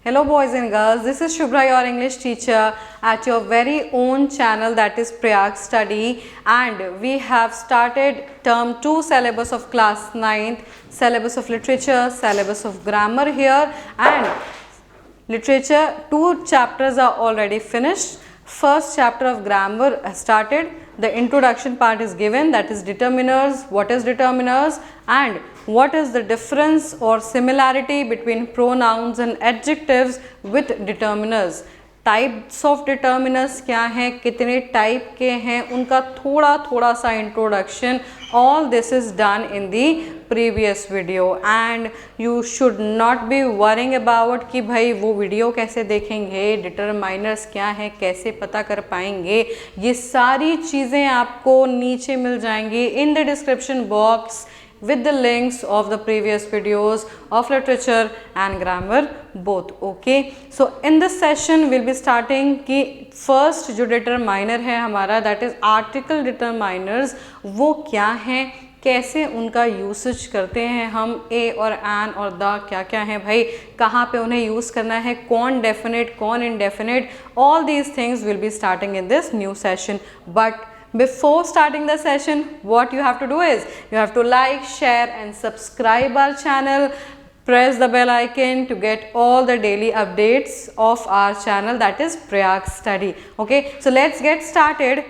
Hello boys and girls, this is Shubhra, your English teacher at your very own channel, that is Prayag Study, and we have started term 2 syllabus of class 9th, syllabus of literature, syllabus of grammar here, and literature 2 chapters are already finished. First chapter of grammar has started. The introduction part is given, that is determiners, what is determiners and what is the difference or similarity between pronouns and adjectives with determiners. Types of determiners क्या हैं, कितने type के हैं, उनका थोड़ा सा introduction. All this is done in the previous video and you should not be worrying about कि भाई वो वीडियो कैसे देखेंगे, डिटरमाइनर्स क्या हैं, कैसे पता कर पाएंगे. ये सारी चीज़ें आपको नीचे मिल जाएंगी in the description box with the links of the previous videos of literature and grammar both. Okay, so in this session we'll be starting कि first जो determiner है हमारा, that is article determiners, वो क्या हैं, कैसे उनका यूसेज करते हैं हम, ए और एन और द क्या क्या हैं भाई, कहाँ पे उन्हें यूज़ करना है, कौन डेफिनेट कौन indefinite, all these things will be starting in this new session. But before starting the session, what you have to do is you have to like, share and subscribe our channel. Press the bell icon to get all the daily updates of our channel, that is Prayag Study. Okay, so let's get started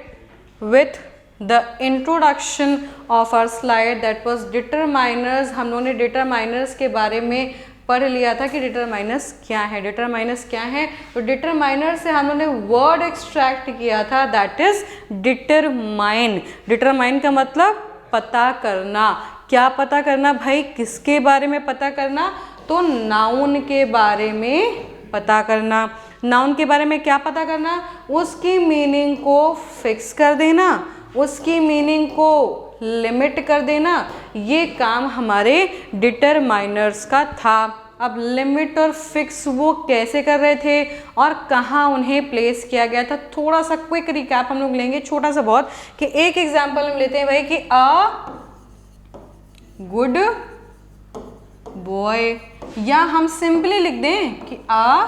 with the introduction of our slide, that was determiners. हम लोगों ने determiners के बारे में पढ़ लिया था कि डिटरमाइनर्स क्या है. डिटरमाइनर्स क्या है, तो डिटरमाइनर से हम लोगों ने वर्ड एक्सट्रैक्ट किया था, दैट इज डिटरमाइन. डिटरमाइन का मतलब पता करना. क्या पता करना भाई, किसके बारे में पता करना, तो नाउन के बारे में पता करना. नाउन के बारे में क्या पता करना, उसकी मीनिंग को फिक्स कर देना, उसकी मीनिंग को लिमिट कर देना. ये काम हमारे डिटरमाइनर्स का था. अब लिमिट और फिक्स वो कैसे कर रहे थे और कहाँ उन्हें प्लेस किया गया था, थोड़ा सा क्विक रिकैप हम लोग लेंगे, छोटा सा बहुत. कि एक एग्जांपल हम लेते हैं भाई कि अ गुड बॉय, या हम सिंपली लिख दें कि अ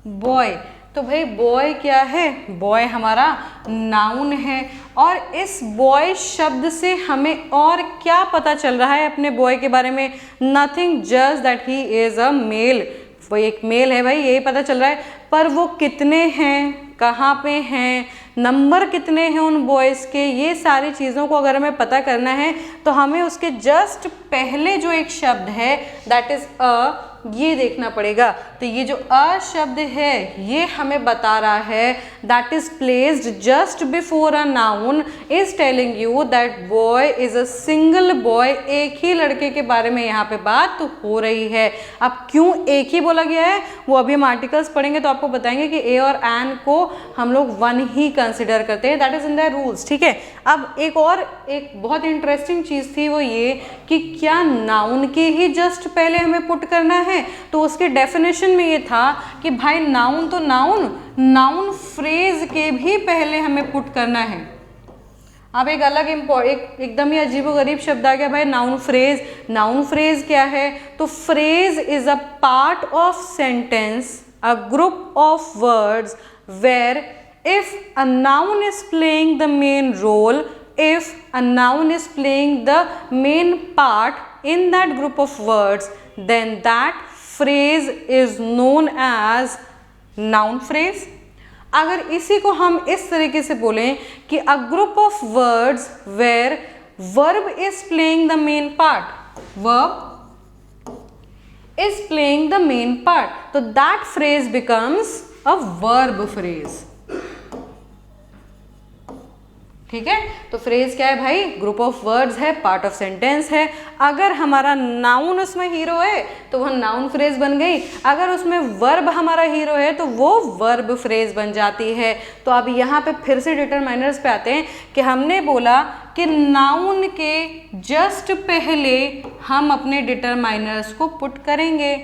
बॉय. तो भाई बॉय क्या है, बॉय हमारा नाउन है. और इस बॉय शब्द से हमें और क्या पता चल रहा है अपने बॉय के बारे में, nothing just that he is a male. वो एक मेल है भाई, यही पता चल रहा है. पर वो कितने हैं, कहाँ पे हैं, नंबर कितने हैं उन बॉयज़ के, ये सारी चीज़ों को अगर हमें पता करना है तो हमें उसके जस्ट पहले जो एक शब्द है दैट इज़ अ, ये देखना पड़ेगा. तो ये जो अ शब्द है ये हमें बता रहा है that is placed just before a noun, is telling you that boy is a single boy. एक ही लड़के के बारे में यहाँ पे बात तो हो रही है. अब क्यों एक ही बोला गया है, वो अभी हम आर्टिकल्स पढ़ेंगे तो आपको बताएंगे कि ए और एन को हम लोग वन ही कंसिडर करते हैं, that is in the rules. ठीक है, अब एक बहुत इंटरेस्टिंग चीज़ थी वो ये कि क्या नाउन के ही जस्ट पहले हमें पुट करना है. तो उसके डेफिनेशन में ये था कि भाई नाउन तो नाउन फ्रेज के भी पहले हमें पुट करना है. अब एक अलग एकदम ही अजीबोगरीब शब्द आ गया भाई, नाउन फ्रेज. नाउन फ्रेज क्या है, तो phrase is a part of sentence, a group of words where if a noun is playing the main role, if a noun is playing the main part in that group of words, then that phrase is known as noun phrase. अगर इसी को हम इस तरीके से बोलें कि a group of words where verb is playing the main part, verb is playing the main part, तो that phrase becomes a verb phrase. ठीक है, तो फ्रेज क्या है भाई, ग्रुप ऑफ वर्ड्स है, पार्ट ऑफ सेंटेंस है. अगर हमारा नाउन उसमें हीरो है तो वह नाउन फ्रेज बन गई, अगर उसमें वर्ब हमारा हीरो है तो वो वर्ब फ्रेज बन जाती है. तो अब यहाँ पे फिर से डिटरमाइनर्स पे आते हैं कि हमने बोला कि नाउन के जस्ट पहले हम अपने डिटरमाइनर्स को पुट करेंगे,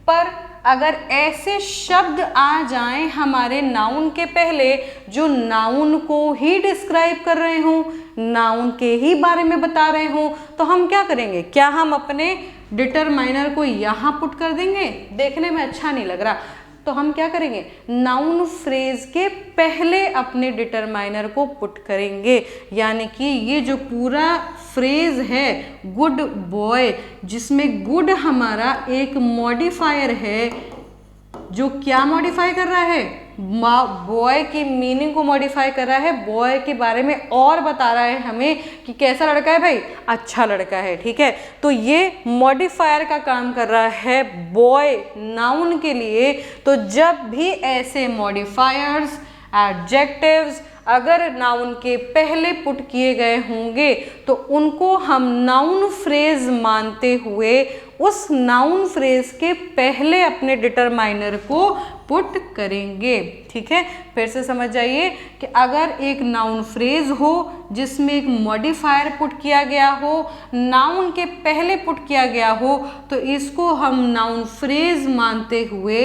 पर अगर ऐसे शब्द आ जाएं हमारे नाउन के पहले जो नाउन को ही डिस्क्राइब कर रहे हों, नाउन के ही बारे में बता रहे हों, तो हम क्या करेंगे, क्या हम अपने डिटरमाइनर को यहाँ पुट कर देंगे? देखने में अच्छा नहीं लग रहा. तो हम क्या करेंगे, नाउन फ्रेज के पहले अपने डिटरमाइनर को पुट करेंगे। यानी कि ये जो पूरा फ्रेज है गुड बॉय, जिसमें गुड हमारा एक मॉडिफायर है जो क्या मॉडिफाई कर रहा है, बॉय की मीनिंग को मॉडिफाई कर रहा है, बॉय के बारे में और बता रहा है हमें कि कैसा लड़का है भाई, अच्छा लड़का है। ठीक है, तो ये मॉडिफायर का काम कर रहा है बॉय नाउन के लिए। तो जब भी ऐसे मॉडिफायर्स, एडजेक्टिव्स अगर नाउन के पहले पुट किए गए होंगे तो उनको हम नाउन फ्रेज मानते हुए उस नाउन फ्रेज के पहले अपने डिटरमाइनर को पुट करेंगे। ठीक है, फिर से समझ जाइए कि अगर एक नाउन फ्रेज हो जिसमें एक मॉडिफायर पुट किया गया हो, नाउन के पहले पुट किया गया हो, तो इसको हम नाउन फ्रेज मानते हुए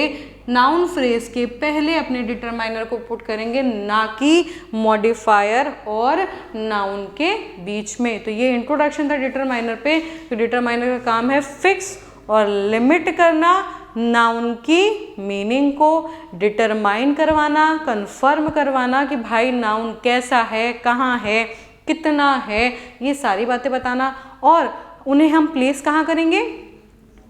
नाउन फ्रेज के पहले अपने डिटरमाइनर को पुट करेंगे, ना कि मॉडिफायर और नाउन के बीच में। तो ये इंट्रोडक्शन था डिटरमाइनर पे। तो डिटरमाइनर का काम है फिक्स और लिमिट करना, नाउन की मीनिंग को डिटरमाइन करवाना, कंफर्म करवाना कि भाई नाउन कैसा है, कहाँ है, कितना है, ये सारी बातें बताना। और उन्हें हम प्लेस कहाँ करेंगे,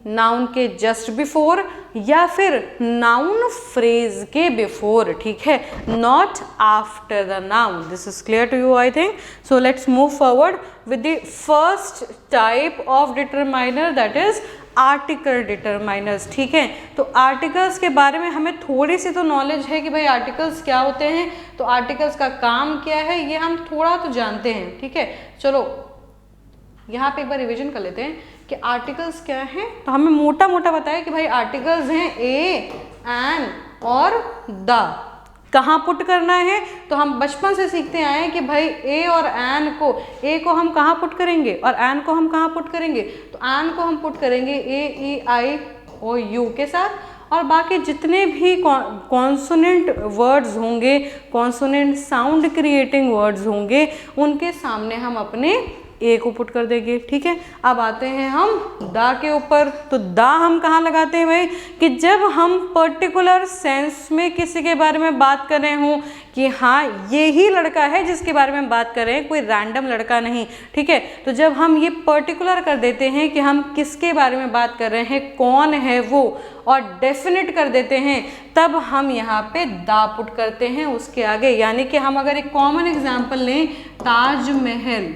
नाउन के जस्ट बिफोर या फिर नाउन फ्रेज के बिफोर। ठीक है, not after the noun. This is clear to you I think. So let's move forward with the first type of determiner, that is article determiners. ठीक है, तो articles के बारे में हमें थोड़ी सी तो नॉलेज है कि भाई आर्टिकल्स क्या होते हैं, तो आर्टिकल्स का काम क्या है ये हम थोड़ा तो जानते हैं। ठीक है, चलो यहाँ पे एक बार रिवीजन कर लेते हैं कि आर्टिकल्स क्या हैं। तो हमें मोटा मोटा बताया कि भाई आर्टिकल्स हैं ए, एन और द। कहाँ पुट करना है, तो हम बचपन से सीखते आए हैं कि भाई ए और एन को, ए को हम कहाँ पुट करेंगे और एन को हम कहाँ पुट करेंगे। तो एन को हम पुट करेंगे ए, ई, आई और यू के साथ, और बाकी जितने भी कॉन्सोनेंट वर्ड्स होंगे, कॉन्सोनेंट साउंड क्रिएटिंग वर्ड्स होंगे, उनके सामने हम अपने ए को पुट कर देंगे। ठीक है, अब आते हैं हम दा के ऊपर। तो दा हम कहाँ लगाते हैं भाई, कि जब हम पर्टिकुलर सेंस में किसी के बारे में बात कर रहे हों कि हाँ ये ही लड़का है जिसके बारे में हम बात कर रहे हैं, कोई रैंडम लड़का नहीं। ठीक है, तो जब हम ये पर्टिकुलर कर देते हैं कि हम किसके बारे में बात कर रहे हैं, कौन है वो, और डेफिनेट कर देते हैं, तब हम यहाँ पे दा पुट करते हैं उसके आगे। यानी कि हम अगर एक कॉमन एग्जाम्पल लें, ताजमहल,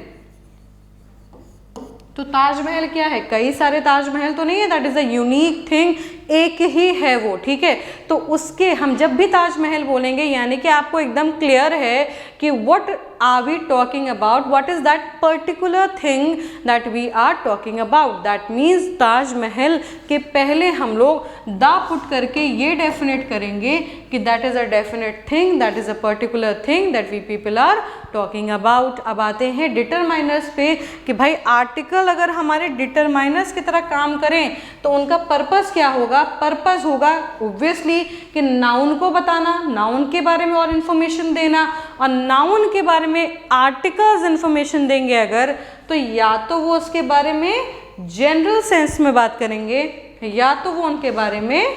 तो ताजमहल क्या है, कई सारे ताजमहल तो नहीं है, that is a unique thing, एक ही है वो। ठीक है, तो उसके हम जब भी ताजमहल बोलेंगे यानी कि आपको एकदम क्लियर है कि what are we talking about, what is that particular thing that we are talking about. That means Taj Mahal के पहले हम लोग दा पुट करके ये डेफिनेट करेंगे कि that is a definite thing, that is a particular thing that we people are talking about. अब आते हैं डिटरमाइनर्स पे कि भाई आर्टिकल अगर हमारे डिटरमाइनर्स की तरह काम करें तो उनका पर्पस क्या होगा। पर्पस होगा ऑब्वियसली कि नाउन को बताना, नाउन के बारे में और इन्फॉर्मेशन देना, और नाउन के बारे में आर्टिकल्स इन्फॉर्मेशन देंगे अगर, तो या तो वो उसके बारे में जनरल सेंस में बात करेंगे या तो वो उनके बारे में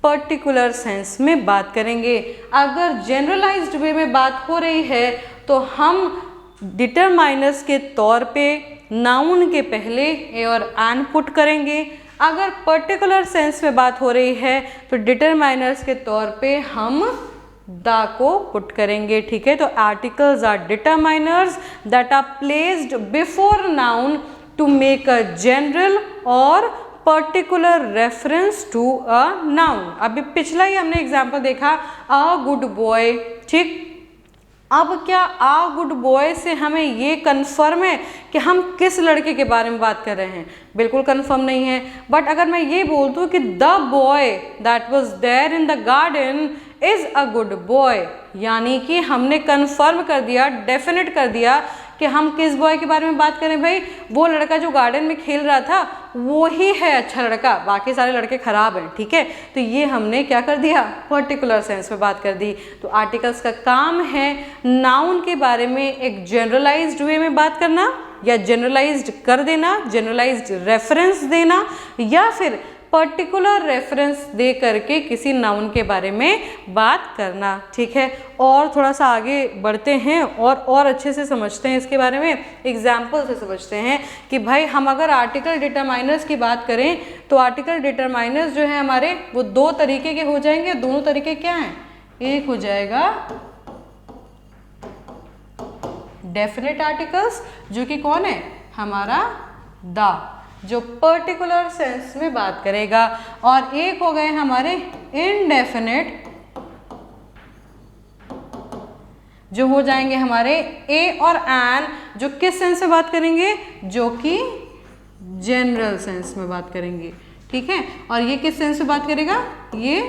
पर्टिकुलर सेंस में बात करेंगे। अगर जनरलाइज्ड वे में बात हो रही है तो हम डिटरमाइनर्स के तौर पे नाउन के पहले ए और एन पुट करेंगे। अगर पर्टिकुलर सेंस में बात हो रही है तो डिटरमाइनर्स के तौर पे हम दा को पुट करेंगे। ठीक है, तो articles are determiners that are placed before noun to make a general or particular reference to a noun. अभी पिछला ही हमने एग्जाम्पल देखा, अ गुड बॉय। ठीक, अब क्या आ गुड बॉय से हमें ये कन्फर्म है कि हम किस लड़के के बारे में बात कर रहे हैं? बिल्कुल कन्फर्म नहीं है। बट अगर मैं ये बोल दूँ कि the boy that was there in the garden is a good boy, यानी कि हमने कन्फर्म कर दिया, डेफिनेट कर दिया कि हम किस बॉय के बारे में बात करें। भाई वो लड़का जो गार्डन में खेल रहा था वो ही है अच्छा लड़का, बाकी सारे लड़के खराब हैं। ठीक है, तो ये हमने क्या कर दिया, पर्टिकुलर सेंस में बात कर दी। तो आर्टिकल्स का काम है नाउन के बारे में एक जनरलाइज्ड वे में बात करना या जनरलाइज्ड कर देना, जनरलाइज्ड रेफरेंस देना, या फिर पर्टिकुलर रेफरेंस दे करके किसी नाउन के बारे में बात करना। ठीक है, और थोड़ा सा आगे बढ़ते हैं और अच्छे से समझते हैं इसके बारे में, एग्जाम्पल से समझते हैं कि भाई हम अगर आर्टिकल डिटरमाइनर्स की बात करें तो आर्टिकल डिटरमाइनर्स जो है हमारे वो दो तरीके के हो जाएंगे। दोनों तरीके क्या हैं? एक हो जाएगा डेफिनेट आर्टिकल्स, जो कि कौन है? हमारा द, जो पर्टिकुलर सेंस में बात करेगा, और एक हो गए हमारे इनडेफिनेट, जो हो जाएंगे हमारे ए और एन, जो किस सेंस में बात करेंगे? जो कि जनरल सेंस में बात करेंगे। ठीक है, और ये किस सेंस में बात करेगा? ये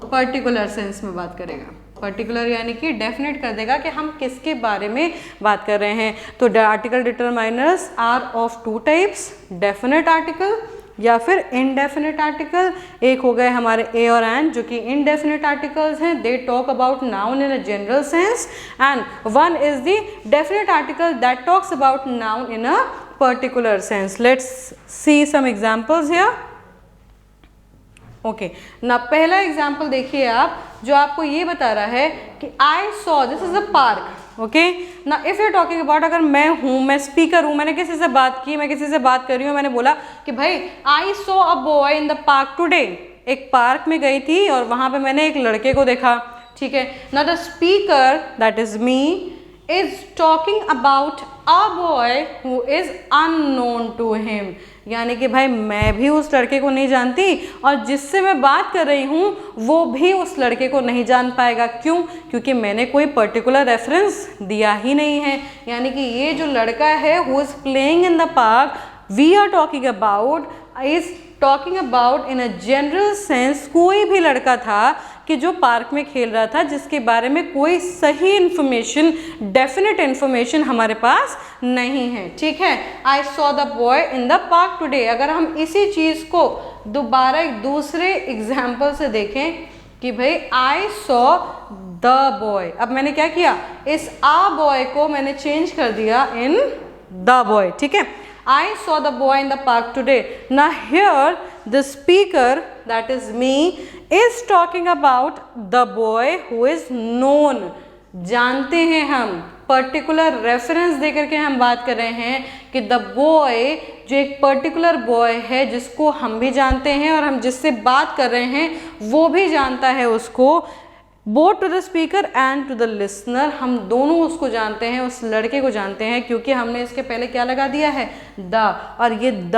पर्टिकुलर सेंस में बात करेगा। पर्टिकुलर यानी कि डेफिनेट कर देगा कि हम किसके बारे में बात कर रहे हैं। तो article determiners are of two types, definite article या फिर इनडेफिनेट आर्टिकल। एक हो गए हमारे ए और एन, जो कि इनडेफिनेट आर्टिकल्स हैं, they talk about noun in a general sense, and one is the definite article that talks about noun in a particular sense. Let's see some examples here. Okay, ना पहला example देखिए आप, जो आपको ये बता रहा है कि I saw, this is a park. Okay, ना if you are talking about, अगर मैं हूँ, मैं स्पीकर हूँ, मैंने किसी से बात की, मैं किसी से बात कर रही हूँ, मैंने बोला कि भाई I saw a boy in the park today, एक पार्क में गई थी और वहां पे मैंने एक लड़के को देखा। ठीक है, ना the speaker that is me is talking about a boy who is unknown to him, यानी कि भाई मैं भी उस लड़के को नहीं जानती और जिससे मैं बात कर रही हूँ वो भी उस लड़के को नहीं जान पाएगा। क्यों? क्योंकि मैंने कोई पर्टिकुलर रेफरेंस दिया ही नहीं है। यानी कि ये जो लड़का है who is playing in the park, we are talking about, is talking about in a general sense, कोई भी लड़का था कि जो पार्क में खेल रहा था, जिसके बारे में कोई सही इंफॉर्मेशन, डेफिनेट इंफॉर्मेशन हमारे पास नहीं है। ठीक है, I saw the boy in the park today. अगर हम इसी चीज को दोबारा एक दूसरे एग्जाम्पल से देखें कि भाई आई सॉ द बॉय, अब मैंने क्या किया? इस आ बॉय को मैंने चेंज कर दिया इन द बॉय। ठीक है, I saw the boy in the park today. Now here the speaker, that is me, is talking about the boy who is known. जानते हैं हम, पर्टिकुलर रेफरेंस देकर के हम बात कर रहे हैं कि द बॉय, जो एक पर्टिकुलर बॉय है जिसको हम भी जानते हैं और हम जिससे बात कर रहे हैं वो भी जानता है उसको। Both to the speaker and to the listener, हम दोनों उसको जानते हैं, उस लड़के को जानते हैं, क्योंकि हमने इसके पहले क्या लगा दिया है? द। और ये द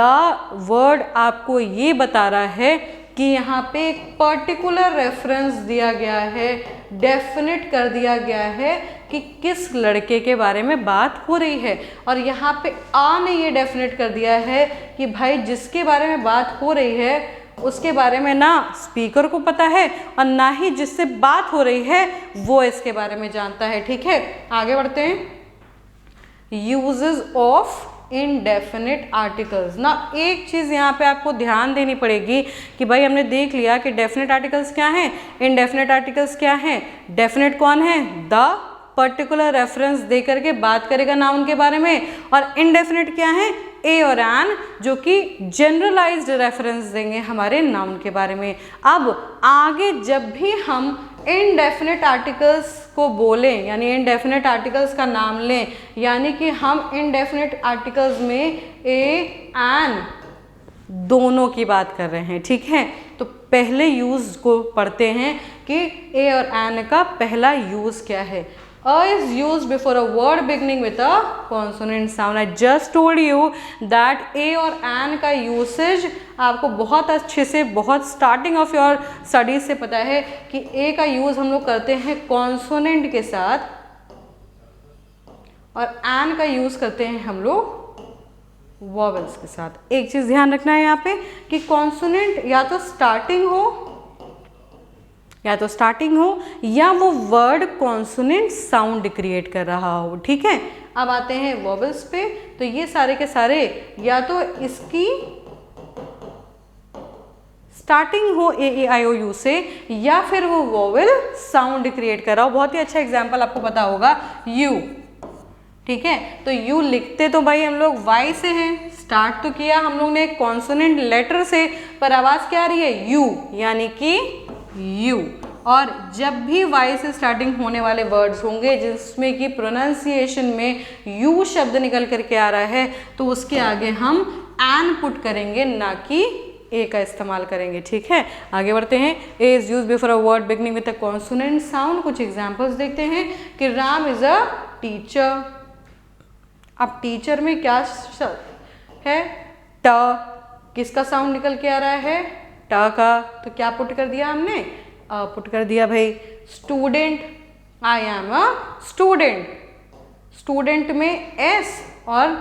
वर्ड आपको ये बता रहा है कि यहाँ पे एक पर्टिकुलर रेफरेंस दिया गया है, डेफिनेट कर दिया गया है कि किस लड़के के बारे में बात हो रही है। और यहाँ पे आ ने ये डेफिनेट कर दिया है कि भाई जिसके बारे में बात हो रही है उसके बारे में ना स्पीकर को पता है और ना ही जिससे बात हो रही है वो इसके बारे में जानता है। ठीक है, आगे बढ़ते हैं। Uses of indefinite articles. ना एक चीज़ यहाँ पे आपको ध्यान देनी पड़ेगी कि भाई हमने देख लिया कि डेफिनेट आर्टिकल्स क्या हैं, इनडेफिनेट आर्टिकल्स क्या हैं। डेफिनेट कौन है? द, पर्टिकुलर रेफरेंस दे करके बात करेगा नाउन के बारे में। और इनडेफिनेट क्या है? ए और एन, जो कि जनरलाइज्ड रेफरेंस देंगे हमारे नाउन के बारे में। अब आगे जब भी हम इनडेफिनेट आर्टिकल्स को बोलें, यानी इनडेफिनेट आर्टिकल्स का नाम लें, यानी कि हम इनडेफिनेट आर्टिकल्स में ए एन दोनों की बात कर रहे हैं। ठीक है, तो पहले यूज को पढ़ते हैं कि ए और एन का पहला यूज क्या है। A is used before a word beginning with a consonant sound. I just told you that A और N का usage आपको बहुत अच्छे से, बहुत स्टार्टिंग ऑफ योर स्टडीज से पता है कि A का यूज हम लोग करते हैं कॉन्सोनेंट के साथ और N का यूज करते हैं हम लोग वॉवेल्स के साथ। एक चीज ध्यान रखना है यहाँ पे कि कॉन्सोनेंट या तो स्टार्टिंग हो या वो वर्ड कॉन्सोनेंट साउंड क्रिएट कर रहा हो। ठीक है, अब आते हैं वॉवेल्स पे। तो ये सारे के सारे या तो इसकी स्टार्टिंग हो ए ए आई ओ यू से या फिर वो वॉवेल साउंड क्रिएट कर रहा हो। बहुत ही अच्छा एग्जाम्पल आपको पता होगा, यू। ठीक है, तो यू लिखते तो भाई हम लोग वाई से हैं, स्टार्ट तो किया हम लोग ने कॉन्सोनेंट लेटर से, पर आवाज क्या आ रही है? यू, यानी कि यू। और जब भी वाई से स्टार्टिंग होने वाले वर्ड्स होंगे जिसमें कि प्रोनाउंसिएशन में यू शब्द निकल करके आ रहा है, तो उसके आगे हम एन पुट करेंगे, ना कि ए का इस्तेमाल करेंगे। ठीक है, आगे बढ़ते हैं। A is use before a word beginning with a consonant sound. कुछ एग्जांपल्स देखते हैं कि राम इज अ टीचर। अब टीचर में क्या है? ट, किसका साउंड निकल के आ रहा है? ट का। तो क्या पुट कर दिया हमने? पुट कर दिया भाई। Student, I am a student. Student में एस और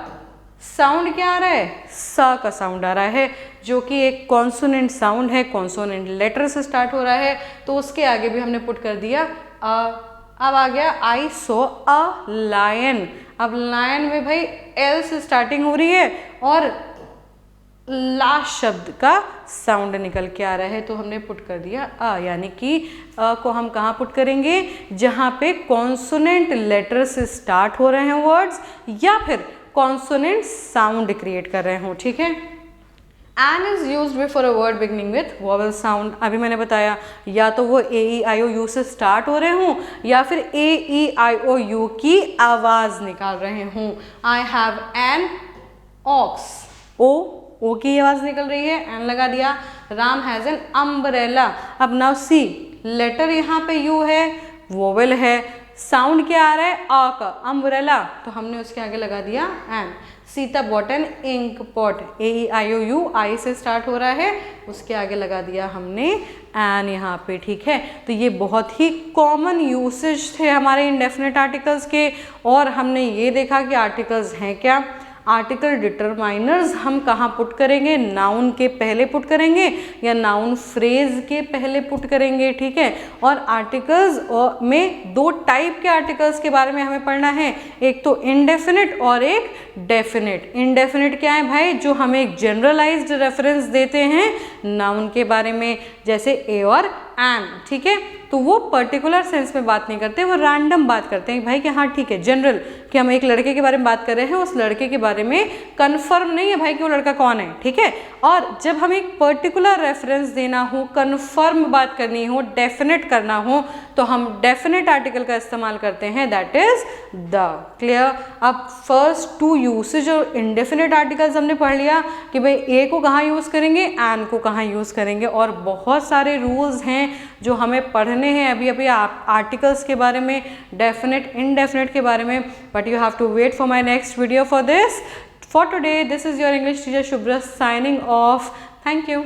साउंड क्या आ रहा है? स का साउंड आ रहा है, जो कि एक कॉन्सोनेंट साउंड है, कॉन्सोनेंट लेटर से स्टार्ट हो रहा है, तो उसके आगे भी हमने पुट कर दिया अब आ गया आई सो अ लायन। अब लायन में भाई एल से स्टार्टिंग हो रही है और लास्ट शब्द का साउंड निकल के आ रहा है, तो हमने पुट कर दिया अ, यानी कि अ को हम कहाँ पुट करेंगे? जहाँ पे कॉन्सोनेंट लेटर से स्टार्ट हो रहे हैं वर्ड्स या फिर कॉन्सोनेंट साउंड क्रिएट कर रहे हो। ठीक है, an is use before a word beginning with vowel sound. अभी मैंने बताया या तो वो ए ई आई ओ यू से स्टार्ट हो रहे हों या फिर ए ई आई ओ यू की आवाज निकाल रहे हों। आई हैव एन ऑक्स, ओ की आवाज निकल रही है, एन लगा दिया। Ram has an umbrella. अब नाउ सी, लेटर यहाँ पे यू है, वोवेल है, साउंड क्या आ रहा है? आ का, अम्ब्रेला, तो हमने उसके आगे लगा दिया an. Sita bought an ink pot, A E I O U I से स्टार्ट हो रहा है, उसके आगे लगा दिया हमने एन यहाँ पे। ठीक है, तो ये बहुत ही कॉमन यूसेज थे हमारे इंडेफिनिट आर्टिकल्स के। और हमने ये देखा कि आर्टिकल्स हैं क्या। आर्टिकल डिटरमाइनर्स हम कहाँ पुट करेंगे? नाउन के पहले पुट करेंगे या नाउन फ्रेज के पहले पुट करेंगे। ठीक है, और आर्टिकल्स में दो टाइप के आर्टिकल्स के बारे में हमें पढ़ना है, एक तो इनडेफिनिट और एक डेफिनिट। इनडेफिनिट क्या है भाई? जो हमें एक जनरलाइज्ड रेफरेंस देते हैं नाउन के बारे में, जैसे ए और एन। ठीक है, तो वो पर्टिकुलर सेंस में बात नहीं करते, वो रैंडम बात करते हैं भाई कि हाँ ठीक है, जनरल, कि हम एक लड़के के बारे में बात कर रहे हैं, उस लड़के के बारे में कंफर्म नहीं है भाई कि वो लड़का कौन है। ठीक है, और जब हमें एक पर्टिकुलर रेफरेंस देना हो, कंफर्म बात करनी हो, डेफिनेट करना हो, तो हम डेफिनेट आर्टिकल का इस्तेमाल करते हैं, दैट इज द। क्लियर? अब फर्स्ट टू यूसेज और इंडेफिनेट आर्टिकल्स हमने पढ़ लिया कि भाई ए को कहाँ यूज़ करेंगे, एन को कहाँ यूज़ करेंगे, और बहुत सारे रूल्स हैं जो हमें पढ़ने हैं अभी आर्टिकल्स के बारे में, डेफिनेट इनडेफिनेट के बारे में, but you have to wait for my next video for this. For today, this is your English teacher Shubhra signing off. Thank you.